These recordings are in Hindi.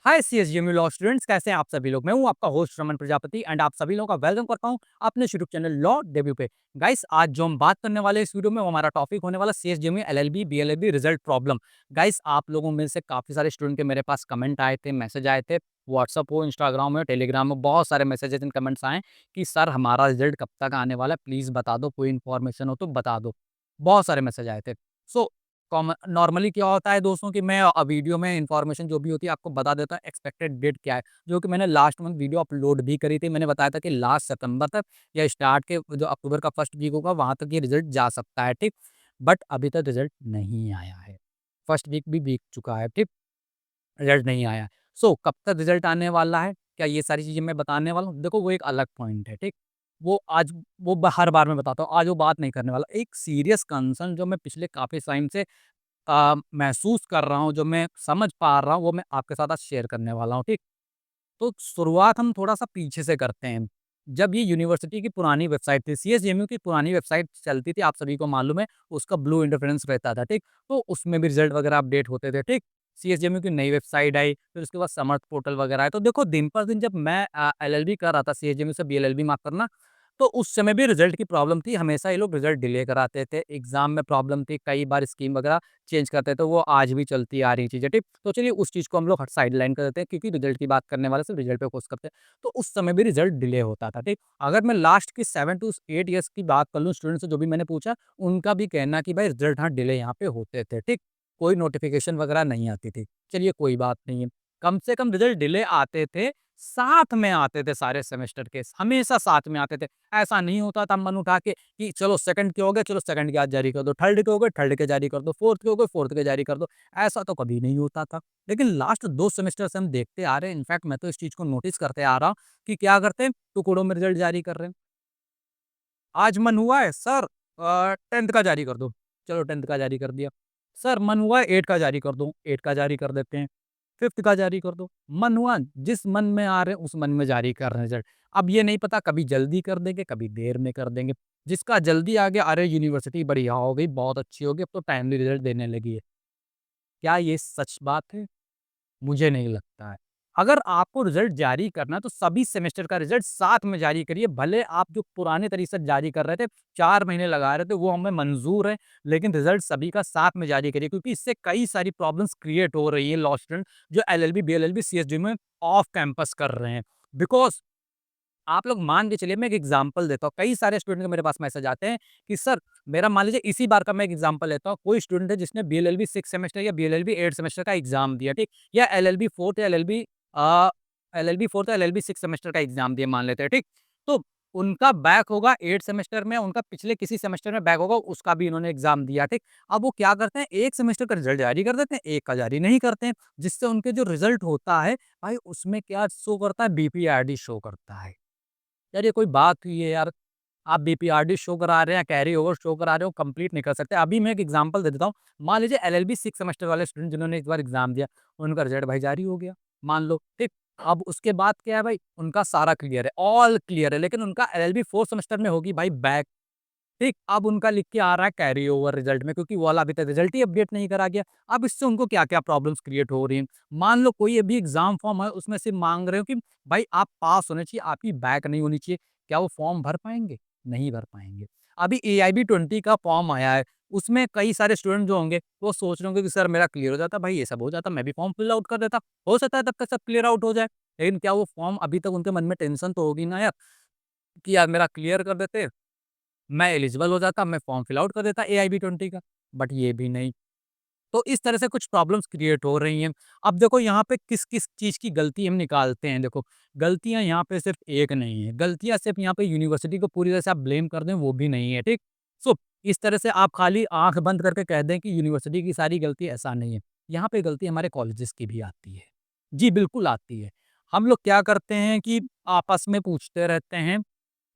हाय सीएसजेएमयू लॉ स्टूडेंट्स, कैसे हैं आप सभी लोग। मैं हूं आपका होस्ट रमन प्रजापति एंड आप सभी लोगों का वेलकम करता हूं अपने यूट्यूब चैनल लॉ डेब्यू पे। गाइस, आज जो हम बात करने वाले हैं इस वीडियो में वो हमारा टॉपिक होने वाला CSJMU LLB BLLB result problem. Guys, आप लोगों में से काफी सारे स्टूडेंट के मेरे पास कमेंट आए थे, मैसेज आए थे, व्हाट्सअप हो, इंस्टाग्राम हो, टेलीग्राम में बहुत सारे मैसेजेस एंड कमेंट्स आए कि सर हमारा रिजल्ट कब तक आने वाला है, प्लीज बता दो, कोई इन्फॉर्मेशन हो तो बता दो। बहुत सारे मैसेज आए थे। सो कॉमन नॉर्मली क्या होता है दोस्तों कि मैं वीडियो में इन्फॉर्मेशन जो भी होती है आपको बता देता हूँ एक्सपेक्टेड डेट क्या है, जो कि मैंने लास्ट मंथ वीडियो अपलोड भी करी थी। मैंने बताया था कि लास्ट सितंबर तक या स्टार्ट के जो अक्टूबर का फर्स्ट वीक होगा वहां तक ये रिजल्ट जा सकता है, ठीक। बट अभी तक रिजल्ट नहीं आया है। फर्स्ट वीक भी बीत चुका है, ठीक। रिजल्ट नहीं आया है। सो कब तक रिजल्ट आने वाला है, क्या ये सारी चीजें मैं बताने वाला हूँ। देखो, वो एक अलग पॉइंट है, ठीक। वो आज हर बार मैं बताता हूँ, आज वो बात नहीं करने वाला। एक सीरियस कंसर्न जो मैं पिछले काफी टाइम से महसूस कर रहा हूँ, जो मैं समझ पा रहा हूँ, वो मैं आपके साथ आज शेयर करने वाला हूँ, ठीक? तो शुरुआत हम थोड़ा-सा पीछे से करते हैं। जब ये यूनिवर्सिटी की पुरानी वेबसाइट थी, सीएसजेएमयू की पुरानी वेबसाइट चलती थी, आप सभी को मालूम है, उसका ब्लू इंटरफेरेंस रहता था, ठीक? तो उसमें भी रिज़ल्ट वगैरह अपडेट होते थे, ठीक? सीएसजेएमयू की नई वेबसाइट आई, फिर उसके बाद समर्थ पोर्टल वगैरह आए। तो देखो, दिन पर दिन जब मैं एलएलबी कर रहा था, सीएसजेएमयू से बीएलएलबी माफ़ करना, तो उस समय भी रिज़ल्ट की प्रॉब्लम थी। हमेशा ये लोग रिज़ल्ट डिले कराते थे, एग्ज़ाम में प्रॉब्लम थी, कई बार स्कीम वगैरह चेंज करते थे, वो आज भी चलती आ रही चीज़ें, ठीक? तो चलिए उस चीज़ को हम लोग हट साइडलाइन कर देते हैं, क्योंकि रिज़ल्ट की बात करने वाले सिर्फ रिज़ल्ट पे फोकस करते हैं। तो उस समय भी रिज़ल्ट डिले होता था, ठीक? अगर मैं लास्ट की 7 टू 8 ईयर्स की बात कर लूँ स्टूडेंट्स से जो भी मैंने पूछा, उनका भी कहना कि भाई रिज़ल्ट हाँ, डिले यहाँ पे होते थे, ठीक? कोई नोटिफ़िकेशन वगैरह नहीं आती थी। चलिए कोई बात नहीं है। कम से कम रिज़ल्ट डिले आते थे, साथ में आते थे सारे सेमेस्टर के, हमेशा साथ में आते थे। ऐसा नहीं होता था मन उठा के कि चलो सेकंड के हो गए, चलो सेकंड के आज जारी कर दो, थर्ड के हो गए, थर्ड के जारी कर दो, फोर्थ के हो गए, फोर्थ के जारी कर दो। ऐसा तो कभी नहीं होता था। लेकिन लास्ट 2 सेमेस्टर से हम देखते आ रहे हैं, इनफैक्ट मैं तो इस चीज़ को नोटिस करते आ रहा हूँ कि क्या करते हैं, टुकड़ों में रिज़ल्ट जारी कर रहे हैं। आज मन हुआ है सर 10th का जारी कर दो, चलो 10th का जारी कर दिया। सर मन हुआ है 8 का जारी कर दो, 8 का जारी कर देते हैं। 5th का जारी कर दो। मन हुआ जिस मन में आ रहे हैं उस मन में जारी कर रहे हैं रिज़ल्ट। अब ये नहीं पता कभी जल्दी कर देंगे, कभी देर में कर देंगे। जिसका जल्दी आ गया, अरे यूनिवर्सिटी बढ़िया हो गई, बहुत अच्छी हो गई, अब तो टाइमली रिज़ल्ट देने लगी है। क्या ये सच बात है? मुझे नहीं लगता है। अगर आपको रिज़ल्ट जारी करना है तो सभी सेमेस्टर का रिज़ल्ट साथ में जारी करिए। भले आप जो पुराने तरीके से जारी कर रहे थे, 4 महीने लगा रहे थे, वो हमें मंज़ूर है, लेकिन रिज़ल्ट सभी का साथ में जारी करिए, क्योंकि इससे कई सारी प्रॉब्लम्स क्रिएट हो रही हैं लॉ स्टूडेंट जो एलएलबी, बीएलएलबी, सीएसडी में ऑफ कैंपस कर रहे हैं। बिकॉज़ आप लोग मान के चलिए, मैं एक एग्जांपल देता हूँ। कई सारे स्टूडेंट के मेरे पास मैसेज आते हैं कि सर, मेरा मान लीजिए इसी बार का मैं एक एग्जांपल लेता हूँ। कोई स्टूडेंट है जिसने बीएलएलबी 6 सेमेस्टर या बीएलएलबी 8 सेमेस्टर का एग्जाम दिया, ठीक? या एलएलबी 4th या अ, एलएलबी 4th या एलएलबी 6 सेमेस्टर का एग्जाम दिया मान लेते हैं, ठीक? तो उनका बैक होगा 8 सेमेस्टर में, उनका पिछले किसी सेमेस्टर में बैक होगा, उसका भी इन्होंने एग्जाम दिया, ठीक? अब वो क्या करते हैं, एक सेमेस्टर का रिजल्ट जारी कर देते हैं, एक का जारी नहीं करते हैं, जिससे उनके जो रिजल्ट होता है, भाई उसमें क्या शो करता है, बीपीआरडी शो करता है। यार ये कोई बात हुई है यार? आप बीपीआरडी शो करा रहे हैं, कैरी ओवर शो करा रहे हो, कंप्लीट नहीं कर सकते। अभी मैं एक एग्जांपल दे देता हूँ। मान लीजिए एलएलबी 6 सेमेस्टर वाले स्टूडेंट जिन्होंने इस बार एग्जाम दिया, उनका रिजल्ट भाई जारी हो गया, मान लो, ठीक? अब उसके बाद क्या है भाई, उनका सारा क्लियर है, ऑल क्लियर है, लेकिन उनका एलएलबी 4 सेमेस्टर में होगी भाई बैक, ठीक? अब उनका लिख के आ रहा है कैरी ओवर रिजल्ट में, क्योंकि वो वाला अभी तक रिजल्ट ही अपडेट नहीं करा गया। अब इससे उनको क्या-क्या प्रॉब्लम्स क्रिएट हो रही हैं। मान लो कोई अभी एग्जाम फॉर्म है, उसमें से माँग रहे हो कि भाई आप पास होने चाहिए, आपकी बैक नहीं होनी चाहिए। क्या वो फॉर्म भर पाएँगे? नहीं भर पाएँगे। अभी एआईबी 20 का फॉर्म आया है, उसमें कई सारे स्टूडेंट जो होंगे, वो सोच रहे होंगे कि सर मेरा क्लियर हो जाता, भाई ये सब हो जाता, मैं भी फॉर्म फिल आउट कर देता। हो सकता है तब तक सब क्लियर आउट हो जाए। लेकिन क्या वो फॉर्म अभी तक उनके मन में टेंशन तो होगी ना यार, कि यार मेरा क्लियर कर देते, मैं एलिजिबल हो जाता, मैं फॉर्म फिल आउट कर देता एआईबी 20 का, बट ये भी नहीं। तो इस तरह से कुछ प्रॉब्लम्स क्रिएट हो रही हैं। अब देखो यहाँ पे किस-किस चीज़ की गलती हम निकालते हैं, देखो, गलतियाँ यहाँ पे सिर्फ़ एक नहीं है, गलतियाँ सिर्फ़ यहाँ पे यूनिवर्सिटी को पूरी तरह से आप ब्लेम कर दें वो भी नहीं है, ठीक? सो इस तरह से आप खाली आँख बंद करके कह दें कि यूनिवर्सिटी की सारी गलती, ऐसा नहीं है। यहाँ पे गलती हमारे कॉलेजेस की भी आती है। जी, बिल्कुल आती है। हम लोग क्या करते हैं कि आपस में पूछते रहते हैं,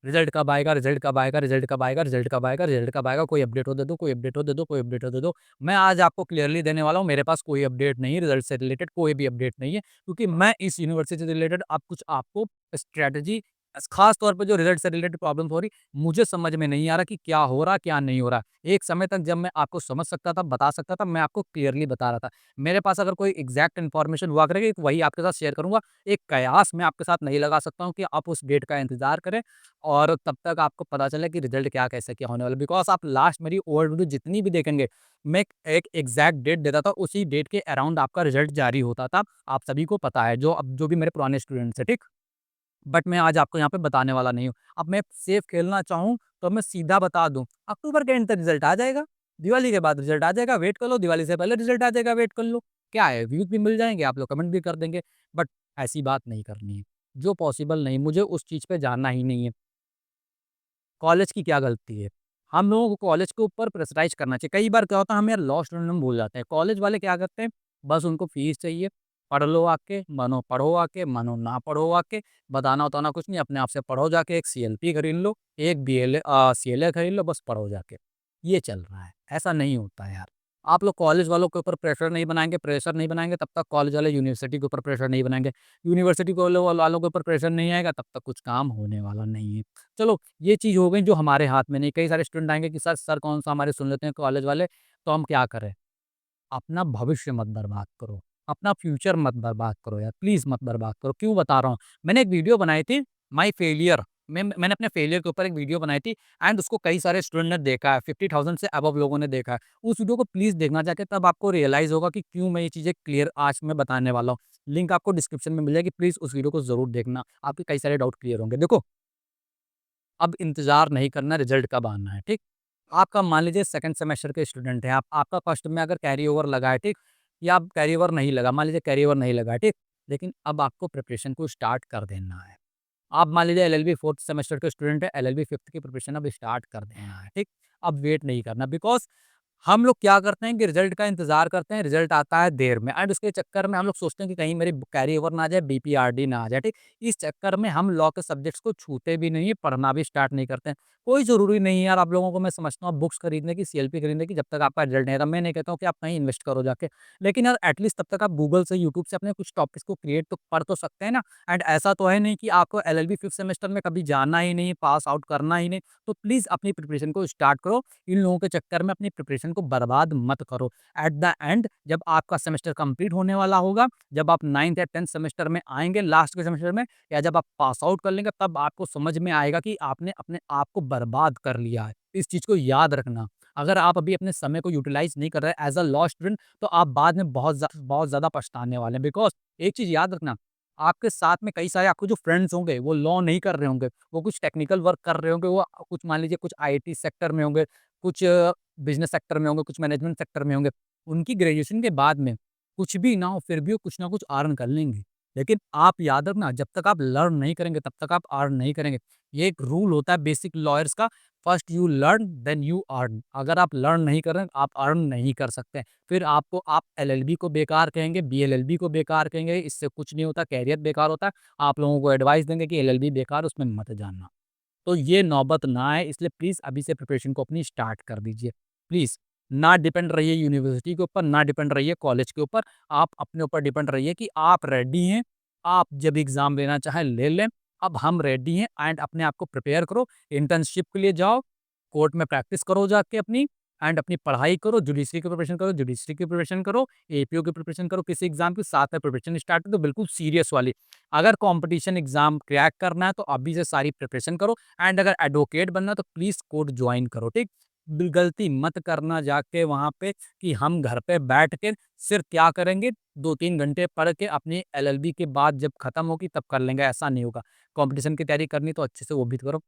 रिज़ल्ट कब आएगा, रिज़ल्ट कब आएगा, रिज़ल्ट कब आएगा, रिज़ल्ट कब आएगा, रिज़ल्ट कब आएगा, कोई अपडेट हो दे दो, कोई अपडेट हो दे दो, कोई अपडेट हो दे दो। मैं आज आपको क्लियरली देने वाला हूँ, मेरे पास कोई अपडेट नहीं है, रिज़ल्ट से रिलेटेड कोई भी अपडेट नहीं है, क्योंकि मैं इस यूनिवर्सिटी से रिलेटेड अब कुछ आपको स्ट्रैटेजी खास तौर पे जो रिज़ल्ट से रिलेटेड प्रॉब्लम्स हो रही, मुझे समझ में नहीं आ रहा कि क्या हो रहा, क्या नहीं हो रहा। एक समय तक जब मैं आपको समझ सकता था, बता सकता था, मैं आपको क्लियरली बता रहा था। मेरे पास अगर कोई एग्ज़ैक्ट इन्फॉर्मेशन हुआ करेगी, तो वही आपके साथ शेयर करूँगा। एक कयास मैं आपके साथ नहीं लगा सकता हूँ कि आप उस डेट का इंतज़ार करें और तब तक आपको पता चले कि रिज़ल्ट क्या, कैसे, क्या होने वाला है। बिकॉज़ आप लास्ट मेरी ओल्ड वीडियो जितनी भी देखेंगे, मैं एक एग्ज़ैक्ट डेट देता था, उसी डेट के अराउंड आपका रिज़ल्ट जारी होता था। आप सभी को पता है, जो भी मेरे पुराने स्टूडेंट्स हैं, ठीक? बट मैं आज आपको यहाँ पे बताने वाला नहीं हूँ। अब मैं सेफ खेलना चाहूँ तो मैं सीधा बता दूँ, अक्टूबर के एंड तक रिज़ल्ट आ जाएगा, दिवाली के बाद रिज़ल्ट आ जाएगा, वेट कर लो, दिवाली से पहले रिज़ल्ट आ जाएगा, वेट कर लो। क्या है, व्यूज़ भी मिल जाएँगे, आप लोग कमेंट भी कर देंगे, बट ऐसी बात नहीं करनी है, जो पॉसिबल नहीं, मुझे उस चीज़ पे जाना ही नहीं है। कॉलेज की क्या गलती है? हम लोगों को कॉलेज के ऊपर प्रेशराइज़ करना चाहिए। कई बार क्या होता है, हम यार लॉ स्टूडेंट हम भूल जाते हैं। कॉलेज वाले क्या करते हैं, बस उनको फ़ीस चाहिए, पढ़ लो आके, मानो पढ़ो आके, मानो ना पढ़ो आके, बताना-वताना कुछ नहीं, अपने आप से पढ़ो जाके, एक सीएलपी खरीद लो, एक सीएलए खरीद लो, बस पढ़ो जाके। ये चल रहा है, ऐसा नहीं होता है यार। आप लोग कॉलेज वालों के ऊपर प्रेशर नहीं बनाएँगे, तब तक कॉलेज वाले यूनिवर्सिटी के ऊपर प्रेशर नहीं बनाएँगे। यूनिवर्सिटी वालों के ऊपर प्रेशर नहीं आएगा, तब तक कुछ काम होने वाला नहीं है। चलो, ये चीज़ हो गई जो हमारे हाथ में नहीं। कई सारे स्टूडेंट आएँगे कि सर कौन-सा हमारे सुन लेते हैं कॉलेज वाले, तो हम क्या करें? अपना भविष्य मत बर्बाद करो, अपना फ्यूचर मत बर्बाद करो यार, प्लीज़ मत बर्बाद करो। क्यों बता रहा हूँ? मैंने एक वीडियो बनाई थी, माय फेलियर। मैंने अपने फेलियर के ऊपर एक वीडियो बनाई थी एंड उसको कई सारे स्टूडेंट ने देखा है, 50,000 से अबव लोगों ने देखा है। उस वीडियो को प्लीज़ देखना जाके, तब आपको रियलाइज़ होगा कि क्यों मैं ये चीज़ें क्लियर आज मैं बताने वाला हूँ। लिंक आपको डिस्क्रिप्शन में मिल जाएगी, प्लीज़ उस वीडियो को ज़रूर देखना, आपके कई सारे डाउट क्लियर होंगे। देखो, अब इंतज़ार नहीं करना रिज़ल्ट कब आना है, ठीक? आपका मान लीजिए सेकंड सेमेस्टर के स्टूडेंट हैं आप, आपका फर्स्ट में अगर कैरी ओवर लगा है, ठीक? या अब कैरी ओवर नहीं लगा, मान लीजिए कैरी ओवर नहीं लगा है, ठीक? लेकिन अब आपको प्रिपरेशन को स्टार्ट कर देना है। आप मान लीजिए एलएलबी 4th सेमेस्टर के स्टूडेंट हैं, एलएलबी 5th की प्रिपरेशन अब स्टार्ट कर देना है, ठीक? अब वेट नहीं करना, बिकॉज़ हम लोग क्या करते हैं कि रिज़ल्ट का इंतज़ार करते हैं, रिज़ल्ट आता है देर में एंड उसके चक्कर में हम लोग सोचते हैं कि कहीं मेरी कैरी ओवर ना आ जाए, बीपीआरडी ना आ जाए, ठीक? इस चक्कर में हम लॉ के सब्जेक्ट्स को छूते भी नहीं हैं, पढ़ना भी स्टार्ट नहीं करते हैं। कोई ज़रूरी नहीं है यार, आप लोगों को मैं समझता हूँ बुक्स खरीदने की, सीएलपी खरीदने की, जब तक आपका रिज़ल्ट नहीं आता। मैं नहीं कहता हूँ कि आप कहीं इन्वेस्ट करो जाके, लेकिन यार एटलीस्ट तब तक आप गूगल से, यूट्यूब से अपने कुछ टॉपिक्स को क्रिएट तो कर तो सकते हैं ना। एंड ऐसा तो है नहीं कि आपको एलएलबी 5th सेमेस्टर में कभी जाना ही नहीं, पास आउट करना ही नहीं। तो प्लीज़ अपनी प्रिपरेशन को स्टार्ट करो। इन लोगों के चक्कर में अपनी प्रिपरेशन को बर्बाद मत करो। एट द एंड जब आपका सेमेस्टर कंप्लीट होने वाला होगा, जब आप 9th या 10th सेमेस्टर में आएँगे लास्ट के सेमेस्टर में, या जब आप पास आउट कर लेंगे, तब आपको समझ में आएगा कि आपने अपने आप को बर्बाद कर लिया है। इस चीज़ को याद रखना। अगर आप अभी अपने समय को यूटिलाइज़ नहीं कर रहे एज़ अ लॉ स्टूडेंट, तो आप बाद में बहुत ज़्यादा पछताने वाले हैं। बिकॉज़ एक चीज़ याद रखना, आपके साथ में कई सारे आपके जो फ्रेंड्स होंगे, वो लॉ नहीं कर रहे होंगे, वो कुछ टेक्निकल वर्क कर रहे होंगे, वो कुछ मान लीजिए कुछ आईटी सेक्टर में होंगे, कुछ बिज़नेस सेक्टर में होंगे, कुछ मैनेजमेंट सेक्टर में होंगे। उनकी ग्रेजुएशन के बाद में कुछ भी ना हो, फिर भी वो कुछ ना कुछ अर्न कर लेंगे। लेकिन आप याद रखना, जब तक आप लर्न नहीं करेंगे, तब तक आप अर्न नहीं करेंगे। ये एक रूल होता है बेसिक लॉयर्स का, first you learn then you earn. अगर आप लर्न नहीं कर रहे हैं, आप अर्न नहीं कर सकते। फिर आपको आप एलएलबी को बेकार कहेंगे, बीएलएलबी को बेकार कहेंगे, इससे कुछ नहीं होता, करियर बेकार होता है। आप लोगों को एडवाइस देंगे कि एलएलबी बेकार, उसमें मत जाना। तो ये नौबत ना आए, इसलिए प्लीज़ अभी से प्रिपरेशन को अपनी स्टार्ट कर दीजिए। प्लीज़, ना डिपेंड रहिए यूनिवर्सिटी के ऊपर, ना डिपेंड रहिए कॉलेज के ऊपर। आप अपने ऊपर डिपेंड रहिए कि आप रेडी हैं, आप जब एग्ज़ाम लेना चाहें ले लें। अब हम रेडी हैं एंड अपने आप को प्रिपेयर करो, इंटर्नशिप के लिए जाओ, कोर्ट में प्रैक्टिस करो जाके अपनी एंड अपनी पढ़ाई करो, जुडिशरी की प्रिपरेशन करो, जुडिशरी की प्रिपरेशन करो, एपीओ की प्रिपरेशन करो, किसी एग्ज़ाम की साथ में प्रिपरेशन स्टार्ट कर दो, बिल्कुल सीरियस वाली। अगर कॉम्पिटिशन एग्ज़ाम क्रैक करना है, तो अभी से सारी प्रिपरेशन करो एंड अगर एडवोकेट बनना है, तो प्लीज़ कोर्ट जॉइन करो, ठीक? गलती मत करना जाके वहाँ पे कि हम घर पे बैठ के सिर्फ़ क्या करेंगे, 2-3 घंटे पढ़ के अपनी एलएलबी की बात जब खत्म होगी तब कर लेंगे, ऐसा नहीं होगा। कॉम्पिटिशन की तैयारी करनी तो अच्छे से वो भी करो।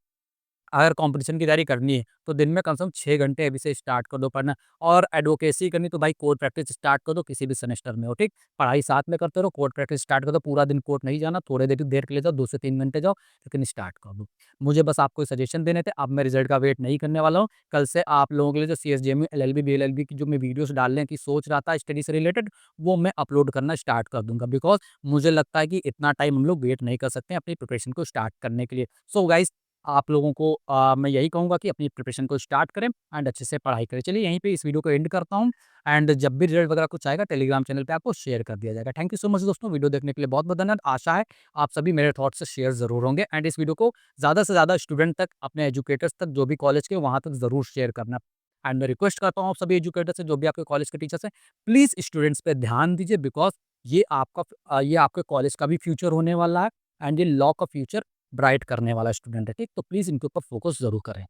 अगर कॉम्पिटिशन की तैयारी करनी है, तो दिन में कम से कम 6 घंटे अभी से स्टार्ट कर दो पढ़ना। और एडवोकेसी करनी तो भाई कोर्ट प्रैक्टिस स्टार्ट कर दो किसी भी सेमेस्टर में हो, ठीक? पढ़ाई साथ में करते रहो, कोर्ट प्रैक्टिस स्टार्ट कर दो, पूरा दिन कोर्ट नहीं जाना, थोड़े देर के लिए जाओ, 2 से 3 घंटे जाओ, लेकिन स्टार्ट कर दो। मुझे बस आपको सजेशन देने थे, अब मैं रिज़ल्ट का वेट नहीं करने वाला हूँ। कल से आप लोगों के लिए जो सीएसजेएमयू, एलएलबी, बीएलएलबी की जो मैं वीडियोज़ डालने की सोच रहा था स्टडी से रिलेटेड, वो मैं अपलोड करना स्टार्ट कर दूँगा, बिकॉज़ मुझे लगता है कि इतना टाइम हम लोग वेट नहीं कर सकते हैं अपनी प्रिपरेशन को स्टार्ट करने के लिए। सो गाइज़, आप लोगों को मैं यही कहूँगा कि अपनी प्रिपरेशन को स्टार्ट करें एंड अच्छे से पढ़ाई करें। चलिए यहीं पे इस वीडियो को एंड करता हूँ एंड जब भी रिजल्ट वगैरह कुछ आएगा टेलीग्राम चैनल पे आपको शेयर कर दिया जाएगा। थैंक यू सो मच दोस्तों, वीडियो देखने के लिए बहुत-बहुत धन्यवाद। आशा है आप सभी मेरे थॉट्स से शेयर ज़रूर होंगे एंड इस वीडियो को ज़्यादा से ज़्यादा स्टूडेंट तक, अपने एजुकेटर्स तक, जो भी कॉलेज के वहाँ तक ज़रूर शेयर करना। एंड मैं रिक्वेस्ट करता हूँ आप सभी एजुकेटर्स से, जो भी आपके कॉलेज के टीचर्स हैं, प्लीज़ स्टूडेंट्स पे ध्यान दीजिए बिकॉज़ ये आपके कॉलेज का भी फ्यूचर होने वाला है एंड ये लॉ का फ्यूचर ब्राइट करने वाला स्टूडेंट है, ठीक? तो प्लीज़ इनके ऊपर फोकस ज़रूर करें।